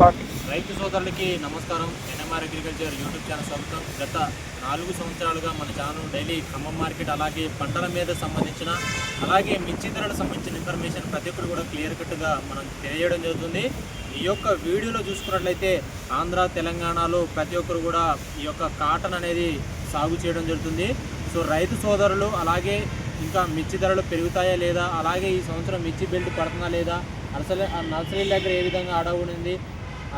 రైతు సోదరులకి నమస్కారం. ఎన్ఎంఆర్ అగ్రికల్చర్ యూట్యూబ్ ఛానల్ స్వాగతం. గత 4 సంవత్సరాలుగా మన ఛానల్ డైలీ ఖమ్మం మార్కెట్, అలాగే పంటల మీద సంబంధించిన, అలాగే మిర్చి ధరలకు సంబంధించిన ఇన్ఫర్మేషన్ ప్రతి ఒక్కరు కూడా క్లియర్ కట్గా మనం తెలియజేయడం జరుగుతుంది. ఈ యొక్క వీడియోలో చూసుకున్నట్లయితే ఆంధ్ర తెలంగాణలో ప్రతి ఒక్కరు కూడా ఈ యొక్క కాటన్ అనేది సాగు చేయడం జరుగుతుంది. సో రైతు సోదరులు అలాగే ఇంకా మిర్చి ధరలు పెరుగుతాయా లేదా, అలాగే ఈ సంవత్సరం మిర్చి బెల్ట్ పడుతుందా లేదా, అసలు నర్సరీల దగ్గర ఏ విధంగా అడవుడు ఉంది,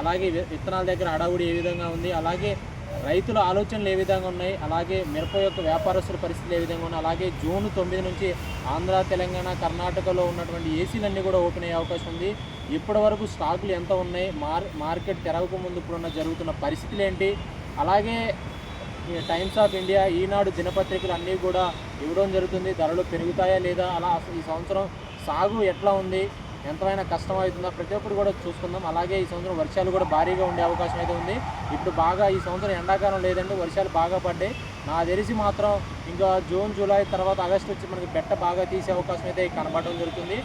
అలాగే విత్తనాల దగ్గర అడవుడు ఏ విధంగా ఉంది, అలాగే రైతుల ఆలోచనలు ఏ విధంగా ఉన్నాయి, అలాగే మిరప యొక్క వ్యాపారస్తుల పరిస్థితులు ఏ విధంగా ఉన్నాయి, అలాగే జూన్ 9 నుంచి ఆంధ్ర తెలంగాణ కర్ణాటకలో ఉన్నటువంటి ఏసీలన్నీ కూడా ఓపెన్ అయ్యే అవకాశం ఉంది. ఇప్పటి వరకు స్టాకులు ఎంత ఉన్నాయి, మార్కెట్ తెరవక ముందు ఇప్పుడున్న జరుగుతున్న పరిస్థితులు ఏంటి, అలాగే టైమ్స్ ఆఫ్ ఇండియా, ఈనాడు దినపత్రికలు అన్నీ కూడా ఇవ్వడం జరుగుతుంది. ధరలు పెరుగుతాయా లేదా, అలా ఈ సంవత్సరం సాగు ఎట్లా ఉంది, ఎంతమైనా కష్టం అవుతుందా, ప్రతి ఒక్కరు కూడా చూసుకుందాం. అలాగే ఈ సంవత్సరం వర్షాలు కూడా భారీగా ఉండే అవకాశం అయితే ఉంది. ఇప్పుడు బాగా ఈ సంవత్సరం ఎండాకాలం లేదండి, వర్షాలు బాగా పడ్డాయి. నాకు తెలిసి మాత్రం ఇంకా జూన్ జూలై తర్వాత ఆగస్టు వచ్చి మనకి బెట్ట బాగా తీసే అవకాశం అయితే కనబడడం జరుగుతుంది.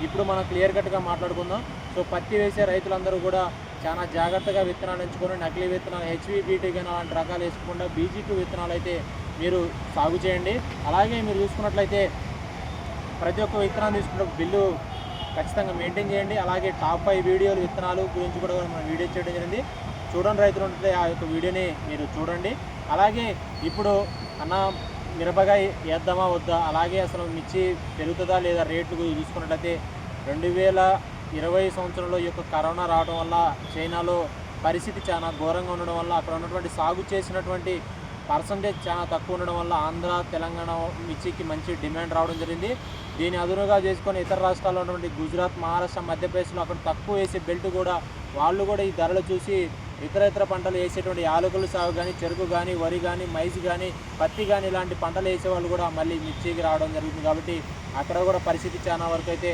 ఇప్పుడు మనం క్లియర్ కట్గా మాట్లాడుకుందాం. సో పత్తి వేసే రైతులందరూ కూడా చాలా జాగ్రత్తగా విత్తనాలు ఎంచుకొని నకిలీ విత్తనాలు హెచ్వీబీటీ కానీ అలాంటి రకాలు వేసుకుండా BG2 విత్తనాలు అయితే మీరు సాగు చేయండి. అలాగే మీరు చూసుకున్నట్లయితే ప్రతి ఒక్క విత్తనాలు తీసుకున్న బిల్లు ఖచ్చితంగా మెయింటైన్ చేయండి. అలాగే టాప్ 5 వీడియోలు విత్తనాలు గురించి కూడా మనం వీడియో చేయడం జరిగింది. చూడండి రైతులు ఉంటే ఆ యొక్క వీడియోని మీరు చూడండి. అలాగే ఇప్పుడు మిరపకాయ వేద్దామా వద్దా, అలాగే అసలు మిర్చి పెరుగుతుందా లేదా రేట్లు చూసుకున్నట్లయితే 2020 సంవత్సరంలో ఈ యొక్క కరోనా రావడం వల్ల చైనాలో పరిస్థితి చాలా ఘోరంగా ఉండడం వల్ల అక్కడ ఉన్నటువంటి సాగు చేసినటువంటి పర్సంటేజ్ చాలా తక్కువ ఉండడం వల్ల ఆంధ్ర తెలంగాణ మిర్చికి మంచి డిమాండ్ రావడం జరిగింది. దీన్ని అదునుగా చేసుకొని ఇతర రాష్ట్రాల్లో ఉన్నటువంటి గుజరాత్, మహారాష్ట్ర, మధ్యప్రదేశ్లో అక్కడ తక్కువ వేసే బెల్ట్ కూడా వాళ్ళు కూడా ఈ ధరలు చూసి ఇతర పంటలు వేసేటువంటి యాలకులు సాగు కానీ, చెరుకు కానీ, వరి కానీ, మైజ్ కానీ, పత్తి కానీ ఇలాంటి పంటలు వేసే వాళ్ళు కూడా మళ్ళీ మిర్చికి రావడం జరుగుతుంది. కాబట్టి అక్కడ కూడా పరిస్థితి చాలా వరకు అయితే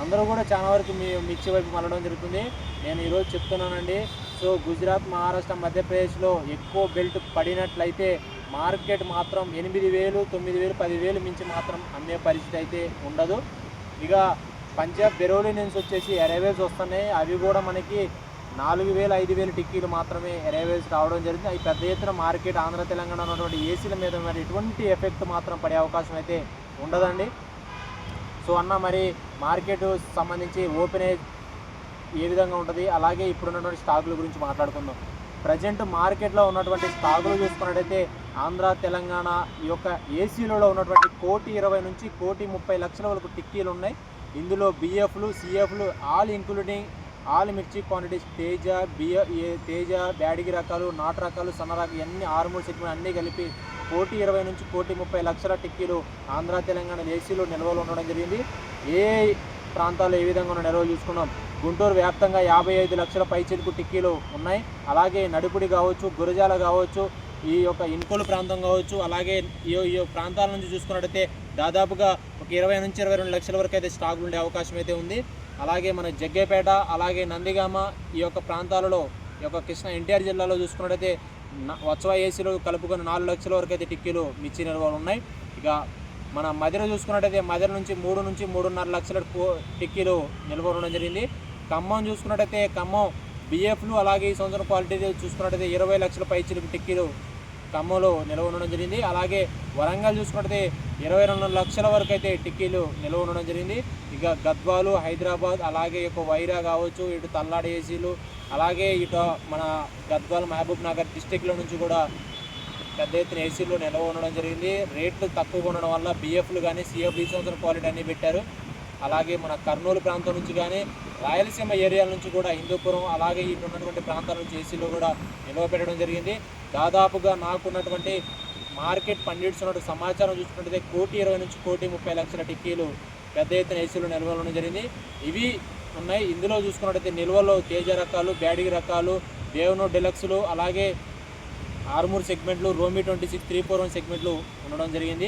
అందరూ కూడా చాలా వరకు మిర్చి వైపు మళ్ళడం జరుగుతుంది. నేను ఈరోజు చెప్తున్నానండి. సో గుజరాత్, మహారాష్ట్ర, మధ్యప్రదేశ్లో ఎక్కువ బెల్ట్ పడినట్లయితే మార్కెట్ మాత్రం 8,000, 9,000, 10,000 మించి మాత్రం అమ్మే పరిస్థితి అయితే ఉండదు. ఇక పంజాబ్ బెరోలీ నుంచి వచ్చేసి అరైవల్స్ వస్తున్నాయి. అవి కూడా మనకి 4,000, 5,000 టిక్కీలు మాత్రమే అరైవల్స్ రావడం జరిగింది. అవి పెద్ద ఎత్తున మార్కెట్ ఆంధ్ర తెలంగాణ ఉన్నటువంటి ఏసీల మీద మరి ఎటువంటి ఎఫెక్ట్ మాత్రం పడే అవకాశం అయితే ఉండదండి. సో మరి మార్కెట్ సంబంధించి ఓపెనేజ్ ఏ విధంగా ఉంటుంది, అలాగే ఇప్పుడున్నటువంటి స్టాకుల గురించి మాట్లాడుకుందాం. ప్రజెంట్ మార్కెట్లో ఉన్నటువంటి స్టాకులు చూసుకున్నట్టయితే ఆంధ్ర తెలంగాణ ఈ యొక్క ఏసీలలో ఉన్నటువంటి 1,20,00,000 నుంచి 1,30,00,000 వరకు టిక్కీలు ఉన్నాయి. ఇందులో BFలు, CFలు ఆల్ ఇంక్లూడింగ్ ఆల్ మిర్చి క్వాంటిటీస్, తేజ, బ్యాడిగి రకాలు, నాటు రకాలు, సన్న రకాలు అన్ని 6 సెగ్మెంట్ అన్నీ కలిపి 1,20,00,000 నుంచి 1,30,00,000 టిక్కీలు ఆంధ్ర తెలంగాణ ఏసీలో నిల్వలు ఉండడం జరిగింది. ఏ ప్రాంతాల్లో ఏ విధంగా ఉన్న నిల్వలు చూసుకున్నాం. గుంటూరు వ్యాప్తంగా 55 లక్షల పైచిలుకు టిక్కీలు ఉన్నాయి. అలాగే నడిపుడి కావచ్చు, గురజాల కావచ్చు, ఈ యొక్క ఇన్కోలు ప్రాంతం కావచ్చు, అలాగే ఈ ప్రాంతాల నుంచి చూసుకున్నట్టయితే దాదాపుగా ఒక 20 నుంచి 22 లక్షల వరకు అయితే స్టాకులు ఉండే అవకాశం అయితే ఉంది. అలాగే మన జగ్గేపేట, అలాగే నందిగామ ఈ యొక్క ప్రాంతాలలో ఈ యొక్క కృష్ణా NTR జిల్లాలో చూసుకున్నట్టయితే వత్సవ ఏసీలో కలుపుకొని 4 లక్షల వరకు అయితే టిక్కీలు మిర్చి నిల్వలు ఉన్నాయి. ఇక మన మదిర చూసుకున్నట్టయితే మదిర నుంచి 3 నుంచి 3.5 లక్షల టిక్కీలు నిల్వ ఉండడం జరిగింది. ఖమ్మం చూసుకున్నట్టయితే ఖమ్మం BFలు, అలాగే ఈ సంవత్సరం క్వాలిటీ చూసుకున్నట్టయితే 20 లక్షల పైచిలుకు టిక్కీలు ఖమ్మంలో నిల్వ ఉండడం జరిగింది. అలాగే వరంగల్ చూసుకున్నట్టయితే 22 లక్షల వరకు అయితే టిక్కీలు నిల్వ ఉండడం జరిగింది. ఇక గద్వాలు, హైదరాబాద్, అలాగే ఇక వైరా కావచ్చు, ఇటు తల్లాడి ఏసీలు, అలాగే ఇటు మన గద్వాల్, మహబూబ్ నగర్ డిస్టిక్లో నుంచి కూడా పెద్ద ఎత్తున ఏసీలు నిల్వ ఉండడం జరిగింది. రేట్లు తక్కువగా ఉండడం వల్ల BFలు కానీ, CFలు ఈ సంవత్సరం క్వాలిటీ అన్నీ పెట్టారు. అలాగే మన కర్నూలు ప్రాంతం నుంచి కానీ, రాయలసీమ ఏరియాల నుంచి కూడా హిందూపురం, అలాగే ఇటు ఉన్నటువంటి ప్రాంతాల నుంచి ఏసీలో కూడా నిల్వ పెట్టడం జరిగింది. దాదాపుగా నాకున్నటువంటి మార్కెట్ పండిట్స్ ఉన్నటువంటి సమాచారం చూసుకుంటే 1,20,00,000 నుంచి 1,30,00,000 టిక్కీలు పెద్ద ఎత్తున ఏసీలో నిల్వ ఉండడం జరిగింది. ఇవి ఉన్నాయి. ఇందులో చూసుకున్నట్టయితే నిల్వలో తేజ రకాలు, బ్యాడిగి రకాలు, దేవనో డెలక్స్లు, అలాగే 6 సెగ్మెంట్లు, రోమి 26, 341 సెగ్మెంట్లు ఉండడం జరిగింది.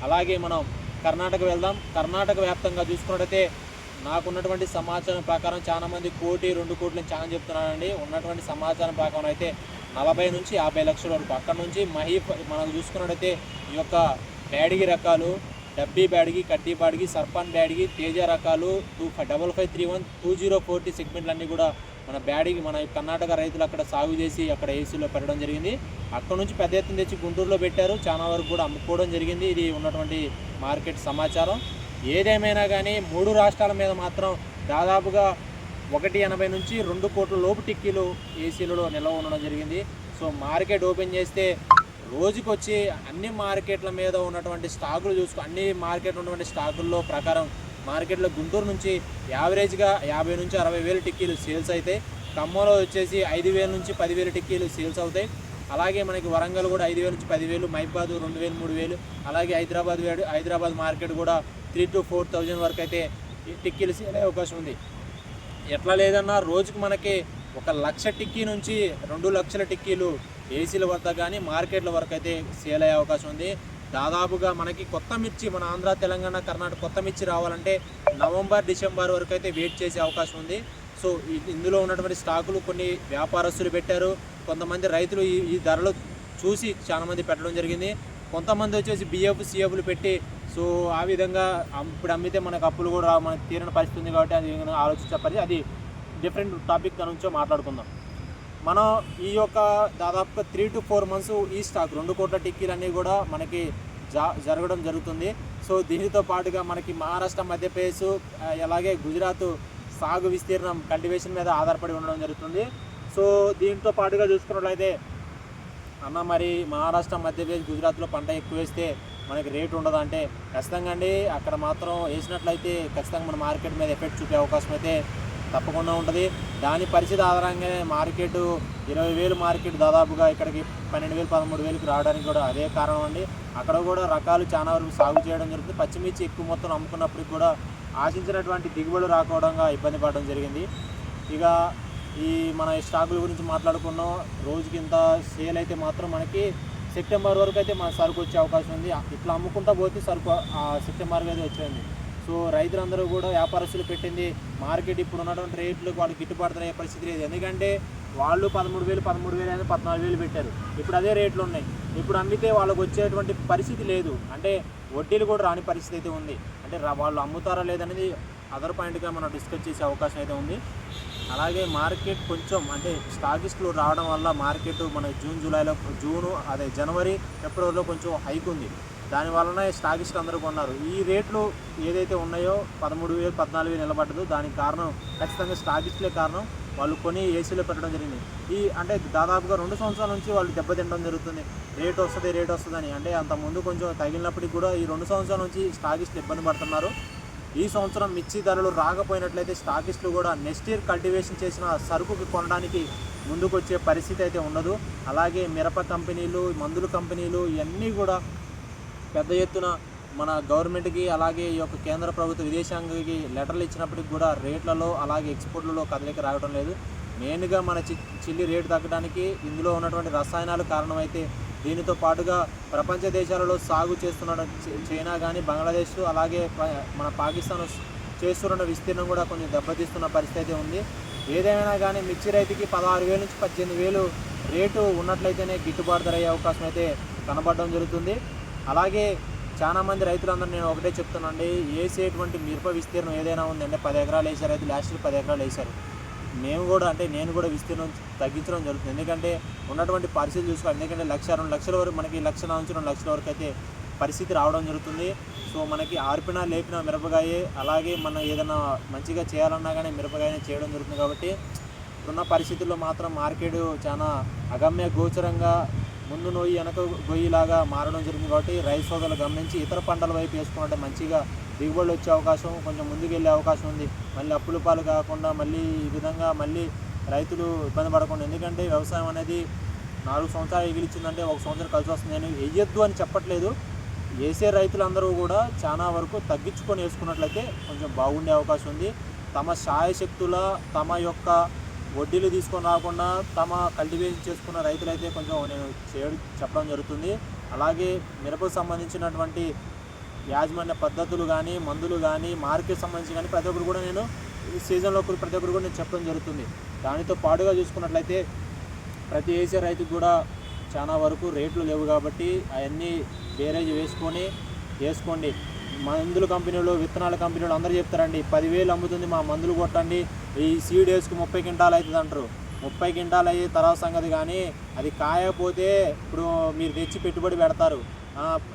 అలాగే మనం కర్ణాటక వెళ్దాం. కర్ణాటక వ్యాప్తంగా చూసుకున్నట్టయితే నాకున్నటువంటి సమాచారం ప్రకారం చాలామంది 1, 2 కోట్లు చాలా చెప్తున్నానండి. ఉన్నటువంటి సమాచారం ప్రకారం అయితే 40 నుంచి 50 లక్షల వరకు. అక్కడ నుంచి మనం చూసుకున్నట్టయితే ఈ యొక్క బ్యాడిగి రకాలు, డబ్బీ బ్యాడిగి, కడ్డీ బ్యాడిగి, సర్పన్ బ్యాడిగి, తేజ రకాలు 5531, 2040 సెగ్మెంట్లన్నీ కూడా మన బ్యాడీకి మన కర్ణాటక రైతులు అక్కడ సాగు చేసి అక్కడ ఏసీలో పెట్టడం జరిగింది. అక్కడ నుంచి పెద్ద ఎత్తున తెచ్చి గుంటూరులో పెట్టారు. చాలా వరకు కూడా అమ్ముకోవడం జరిగింది. ఇది ఉన్నటువంటి మార్కెట్ సమాచారం. ఏదేమైనా కానీ 3 రాష్ట్రాల మీద మాత్రం దాదాపుగా 1.80 నుంచి 2 కోట్ల లోపు టిక్కీలు ఏసీలలో నిల్వ ఉండడం జరిగింది. సో మార్కెట్ ఓపెన్ చేస్తే రోజుకొచ్చి అన్ని మార్కెట్ల మీద ఉన్నటువంటి స్టాకులు అన్ని మార్కెట్లో ఉన్నటువంటి స్టాకుల్లో ప్రకారం మార్కెట్లో గుంటూరు నుంచి యావరేజ్గా 50 నుంచి 60 వేల టిక్కీలు సేల్స్ అవుతాయి. ఖమ్మంలో వచ్చేసి 5,000 నుంచి 10,000 టిక్కీలు సేల్స్ అవుతాయి. అలాగే మనకి వరంగల్ కూడా 5,000 నుంచి 10,000, మైబాద్ 2,000, 3,000, అలాగే హైదరాబాద్ మార్కెట్ కూడా 3,000 to 4,000 వరకు అయితే టిక్కీలు సేల్ అయ్యే అవకాశం ఉంది. ఎట్లా లేదన్నా రోజుకు మనకి 1,00,000 టిక్కీ నుంచి 2 లక్షల టిక్కీలు ఏసీల వద్ద కానీ మార్కెట్ల వరకు అయితే సేల్ అయ్యే అవకాశం ఉంది. దాదాపుగా మనకి కొత్త మిర్చి మన ఆంధ్ర, తెలంగాణ, కర్ణాటక కొత్త మిర్చి రావాలంటే నవంబర్, డిసెంబర్ వరకు అయితే వెయిట్ చేసే అవకాశం ఉంది. సో ఇందులో ఉన్నటువంటి స్టాకులు కొన్ని వ్యాపారస్తులు పెట్టారు. కొంతమంది రైతులు ఈ ధరలు చూసి చాలామంది పెట్టడం జరిగింది. కొంతమంది వచ్చేసి బిఎఫ్, సిఎఫ్లు పెట్టి సో ఆ విధంగా ఇప్పుడు అమ్మితే మనకు అప్పులు కూడా మనకు తీరని పరిస్థితి ఉంది కాబట్టి అది ఆలోచించే పరిస్థితి. అది డిఫరెంట్ టాపిక్ దాని నుంచో మాట్లాడుకుందాం. మనం ఈ యొక్క దాదాపుగా 3 to 4 months ఈ స్టాక్ 2 కోట్ల టిక్కీలన్నీ కూడా మనకి జరగడం జరుగుతుంది. సో దీనితో పాటుగా మనకి మహారాష్ట్ర, మధ్యప్రదేశ్ అలాగే గుజరాత్ సాగు విస్తీర్ణం కల్టివేషన్ మీద ఆధారపడి ఉండడం జరుగుతుంది. సో దీంతో పాటుగా చూసుకున్నట్లయితే అన్న మరి మహారాష్ట్ర, మధ్యప్రదేశ్, గుజరాత్లో పంట ఎక్కువ వేస్తే మనకి రేటు ఉండదు అంటే ఖచ్చితంగా అండి. అక్కడ మాత్రం వేసినట్లయితే ఖచ్చితంగా మన మార్కెట్ మీద ఎఫెక్ట్ చూపే అవకాశం అయితే తప్పకుండా ఉంటుంది. దాని పరిస్థితి ఆధారంగానే మార్కెట్ 20,000 మార్కెట్ దాదాపుగా ఇక్కడికి 12,000, 13,000కి రావడానికి కూడా అదే కారణం అండి. అక్కడ కూడా రకాలు చాలా వరకు సాగు చేయడం జరుగుతుంది. పచ్చిమిర్చి ఎక్కువ మొత్తం అమ్ముకున్నప్పటికి కూడా ఆశించినటువంటి దిగుబడులు రాకపోవడంగా ఇబ్బంది పడడం జరిగింది. ఇక ఈ మన స్టాకుల గురించి మాట్లాడుకున్నాం. రోజుకి ఇంత సేల్ అయితే మాత్రం మనకి సెప్టెంబర్ వరకు అయితే మన సరుకు వచ్చే అవకాశం ఉంది. ఇట్లా అమ్ముకుంటా పోతే సరుకు సెప్టెంబర్కి అయితే వచ్చేది. సో రైతులందరూ కూడా వ్యాపారస్తులు పెట్టింది మార్కెట్ ఇప్పుడు ఉన్నటువంటి రేట్లకు వాళ్ళు గిట్టుబాటు అయ్యే పరిస్థితి లేదు. ఎందుకంటే వాళ్ళు 13,000 అనేది 14,000 పెట్టారు. ఇప్పుడు అదే రేట్లు ఉన్నాయి. ఇప్పుడు అమ్మితే వాళ్ళకు వచ్చేటువంటి పరిస్థితి లేదు. అంటే వడ్డీలు కూడా రాని పరిస్థితి అయితే ఉంది. అంటే వాళ్ళు అమ్ముతారా లేదనేది అదర్ పాయింట్గా మనం డిస్కస్ చేసే అవకాశం అయితే ఉంది. అలాగే మార్కెట్ కొంచెం అంటే స్టాకిస్టులు రావడం వల్ల మార్కెట్ మన జనవరి, ఫిబ్రవరిలో కొంచెం హైక్ ఉంది. దానివల్లనే స్టాకిస్టులు అందరూ కొన్నారు. ఈ రేట్లు ఏదైతే ఉన్నాయో 13,000, 14,000 నిలబడ్డదు. దానికి కారణం ఖచ్చితంగా స్టాకిస్టులే కారణం. వాళ్ళు కొని ఏసీలో పెట్టడం జరిగింది. అంటే దాదాపుగా 2 సంవత్సరాల నుంచి వాళ్ళు దెబ్బతినడం జరుగుతుంది. రేట్ వస్తుందని. అంటే అంతకుముందు కొంచెం తగిలినప్పటికీ కూడా ఈ 2 సంవత్సరాల నుంచి స్టాకిస్టులు ఇబ్బంది పడుతున్నారు. ఈ సంవత్సరం మిర్చి ధరలు రాకపోయినట్లయితే స్టాకిస్టులు కూడా నెక్స్ట్ ఇయర్ కల్టివేషన్ చేసిన సరుకుకి కొనడానికి ముందుకు వచ్చే పరిస్థితి అయితే ఉండదు. అలాగే మిరప కంపెనీలు, మందుల కంపెనీలు ఇవన్నీ కూడా పెద్ద ఎత్తున మన గవర్నమెంట్కి అలాగే ఈ యొక్క కేంద్ర ప్రభుత్వ విదేశాంగకి లెటర్లు ఇచ్చినప్పటికి కూడా రేట్లలో అలాగే ఎక్స్పోర్ట్లలో కదలిక రావడం లేదు. మెయిన్గా మన చిల్లి రేటు తగ్గడానికి ఇందులో ఉన్నటువంటి రసాయనాలు కారణమైతే దీనితో పాటుగా ప్రపంచ దేశాలలో సాగు చేస్తున్న చైనా కానీ, బంగ్లాదేశ్ అలాగే మన పాకిస్తాన్ చేస్తున్న విస్తీర్ణం కూడా కొంచెం దెబ్బతీస్తున్న పరిస్థితి అయితే ఉంది. ఏదేమైనా కానీ మిర్చి రైతుకి 16,000 నుంచి 18,000 రేటు ఉన్నట్లయితేనే గిట్టుబాటు ధర అయ్యే అవకాశం అయితే కనబడడం జరుగుతుంది. అలాగే చాలామంది రైతులందరూ నేను ఒకటే చెప్తున్నానండి, వేసేటువంటి మిరప విస్తీర్ణం ఏదైనా ఉందంటే 10 ఎకరాలు వేసారు. అయితే లాస్ట్ 10 ఎకరాలు వేశారు. నేను కూడా విస్తీర్ణం తగ్గించడం జరుగుతుంది. ఎందుకంటే ఉన్నటువంటి పరిస్థితులు చూసుకోవాలి. ఎందుకంటే 1,00,000, 2 లక్షల వరకు మనకి 1,00,000 నుంచి 2 లక్షల వరకు అయితే పరిస్థితి రావడం జరుగుతుంది. సో మనకి ఆర్పినా లేపిన మిరపకాయ అలాగే మనం ఏదైనా మంచిగా చేయాలన్నా కానీ మిరపకాయనే చేయడం జరుగుతుంది. కాబట్టి ఇప్పుడున్న పరిస్థితుల్లో మాత్రం మార్కెట్ చాలా అగమ్య గోచరంగా ముందు నొయ్యి వెనక గొయ్యిలాగా మారడం జరిగింది. కాబట్టి రైతు సోదరులు గమనించి ఇతర పంటల వైపు వేసుకుంటే మంచిగా దిగుబడులు వచ్చే అవకాశం, కొంచెం ముందుకు వెళ్ళే అవకాశం ఉంది. మళ్ళీ అప్పుల పాలు కాకుండా మళ్ళీ ఈ విధంగా మళ్ళీ రైతులు ఇబ్బంది పడకుండా. ఎందుకంటే వ్యవసాయం అనేది 4 సంవత్సరాలు ఎగిలిచ్చిందంటే 1 సంవత్సరం కలిసి వస్తుంది. నేను వేయొద్దు అని చెప్పట్లేదు. వేసే రైతులందరూ కూడా చాలా వరకు తగ్గించుకొని వేసుకున్నట్లయితే కొంచెం బాగుండే అవకాశం ఉంది. తమ శాయశక్తుల తమ యొక్క వడ్డీలు తీసుకొని రాకుండా తమ కల్టివేషన్ చేసుకున్న రైతులైతే కొంచెం నేను చెప్పడం జరుగుతుంది. అలాగే మిరపకు సంబంధించినటువంటి యాజమాన్య పద్ధతులు కానీ, మందులు కానీ, మార్కెట్ సంబంధించి కానీ ప్రతి ఒక్కరు కూడా నేను ఈ సీజన్లో ప్రతి ఒక్కరు కూడా నేను చెప్పడం జరుగుతుంది. దానితో పాటుగా చూసుకున్నట్లయితే ప్రతి వేసే రైతుకు కూడా చాలా వరకు రేట్లు లేవు కాబట్టి అవన్నీ బేరేజ్ వేసుకోండి. మందుల కంపెనీలు, విత్తనాల కంపెనీలు అందరూ చెప్తారండి 10,000 అమ్ముతుంది, మా మందులు కొట్టండి, ఈ సీడ్ వేసుకు 30 క్వింటాలు అవుతుంది అంటారు. 30 క్వింటాలు అయ్యే తర్వాత సంగతి, కానీ అది కాయకపోతే ఇప్పుడు మీరు తెచ్చి పెట్టుబడి పెడతారు.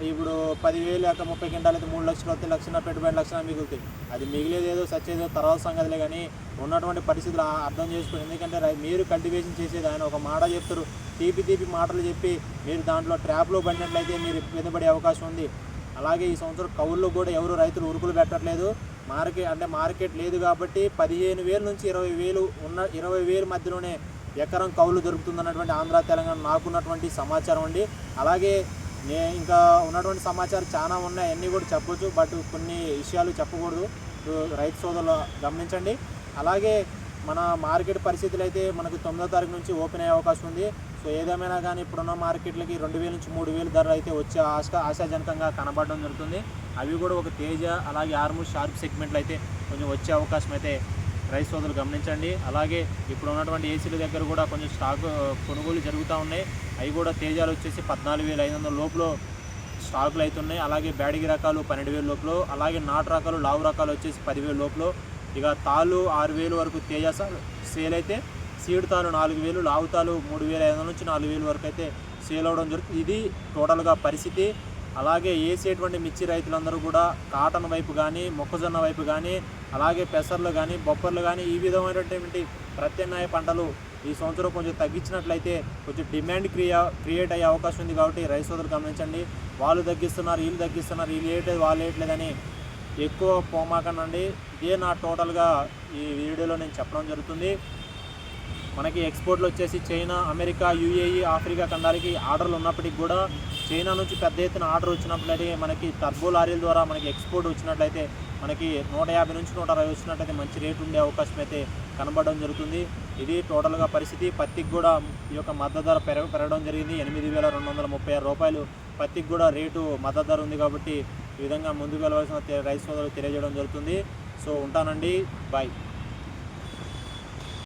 ఇప్పుడు 10,000 లేక 30 క్వింటాలు అయితే 3 లక్షలు వస్తే 1,00,000 పెట్టుబడి 1,00,000 మిగులుతాయి. అది మిగిలేదేదో సచ్చేదో తర్వాత సంగతిలే, కానీ ఉన్నటువంటి పరిస్థితులు అర్థం చేసుకోండి. ఎందుకంటే మీరు కల్టివేషన్ చేసేది ఆయన ఒక మాట చెప్తారు, తీపి మాటలు చెప్పి మీరు దాంట్లో ట్రాప్లో పడినట్లయితే మీరు ఇబ్బంది పడే అవకాశం ఉంది. అలాగే ఈ సంవత్సరం కౌళ్ళు కూడా ఎవరు రైతులు ఉరుకులు పెట్టట్లేదు. మార్కెట్ లేదు కాబట్టి 15,000 నుంచి 20,000 ఉన్న 20,000 మధ్యలోనే ఎకరం కౌలు దొరుకుతుందన్నటువంటి ఆంధ్ర తెలంగాణ నాకున్నటువంటి సమాచారం అండి. అలాగే ఇంకా ఉన్నటువంటి సమాచారం చాలా ఉన్నాయి, అన్నీ కూడా చెప్పొచ్చు, బట్ కొన్ని విషయాలు చెప్పకూడదు. రైతు సోదరులు గమనించండి. అలాగే మన మార్కెట్ పరిస్థితులు అయితే మనకు 9వ తారీఖు నుంచి ఓపెన్ అయ్యే అవకాశం ఉంది. సో ఏదేమైనా కానీ ఇప్పుడున్న మార్కెట్లకి 2,000 నుంచి 3,000 ధరలు అయితే వచ్చే ఆశాజనకంగా కనబడడం జరుగుతుంది. అవి కూడా ఒక తేజ అలాగే ఆర్మూర్ షార్ప్ సెగ్మెంట్లు అయితే కొంచెం వచ్చే అవకాశం అయితే రైతు సోదరులు గమనించండి. అలాగే ఇప్పుడు ఉన్నటువంటి ఏసీల దగ్గర కూడా కొంచెం స్టాక్ కొనుగోలు జరుగుతూ ఉన్నాయి. అవి కూడా తేజాలు వచ్చేసి 14,500 లోపల స్టాకులు అవుతున్నాయి. అలాగే బ్యాడిగి రకాలు 12,000 లోపల, అలాగే నాటు రకాలు లావు రకాలు వచ్చేసి 10,000 లోపల. ఇక తాళ్ళు 6,000 వరకు తేజ సేల్ అయితే, సీడ్ తాలు 4,000, లావు తాలు 3,500 నుంచి 4,000 వరకు అయితే సేల్ అవ్వడం జరుగుతుంది. ఇది టోటల్గా పరిస్థితి. అలాగే వేసేటువంటి మిర్చి రైతులందరూ కూడా కాటన్ వైపు కానీ, మొక్కజొన్న వైపు కానీ, అలాగే పెసర్లు కానీ, బొప్పర్లు కానీ ఈ విధమైనటువంటి ప్రత్యామ్నాయ పంటలు ఈ సంవత్సరం కొంచెం తగ్గించినట్లయితే కొంచెం డిమాండ్ క్రియేట్ అయ్యే అవకాశం ఉంది. కాబట్టి రైతు సోదరులు గమనించండి. వాళ్ళు తగ్గిస్తున్నారు, వీళ్ళు తగ్గిస్తున్నారు, వీళ్ళు వేయట్లేదు, వాళ్ళు వేయట్లేదని ఎక్కువ పోమాకనండి. ఇదే నా టోటల్గా ఈ వీడియోలో నేను చెప్పడం జరుగుతుంది. మనకి ఎక్స్పోర్ట్లు వచ్చేసి చైనా, అమెరికా, యూఏఈ, ఆఫ్రికా ఖండాలకి ఆర్డర్లు ఉన్నప్పటికీ కూడా చైనా నుంచి పెద్ద ఎత్తున ఆర్డర్ వచ్చినట్లయితే మనకి టర్బో లారీల ద్వారా మనకి ఎక్స్పోర్ట్ వచ్చినట్లయితే మనకి 150 నుంచి 160 వచ్చినట్లయితే మంచి రేటు ఉండే అవకాశం అయితే కనబడడం జరుగుతుంది. ఇది టోటల్గా పరిస్థితి. పత్తికి కూడా ఈ యొక్క మద్దతు ధర పెరగడం జరిగింది. 8,236 రూపాయలు పత్తికి కూడా రేటు మద్దతు ధర ఉంది. కాబట్టి ఈ విధంగా ముందుకు వెళ్ళవలసిన రైతు సోదరులు తెలియజేయడం జరుగుతుంది. సో ఉంటానండి, బాయ్.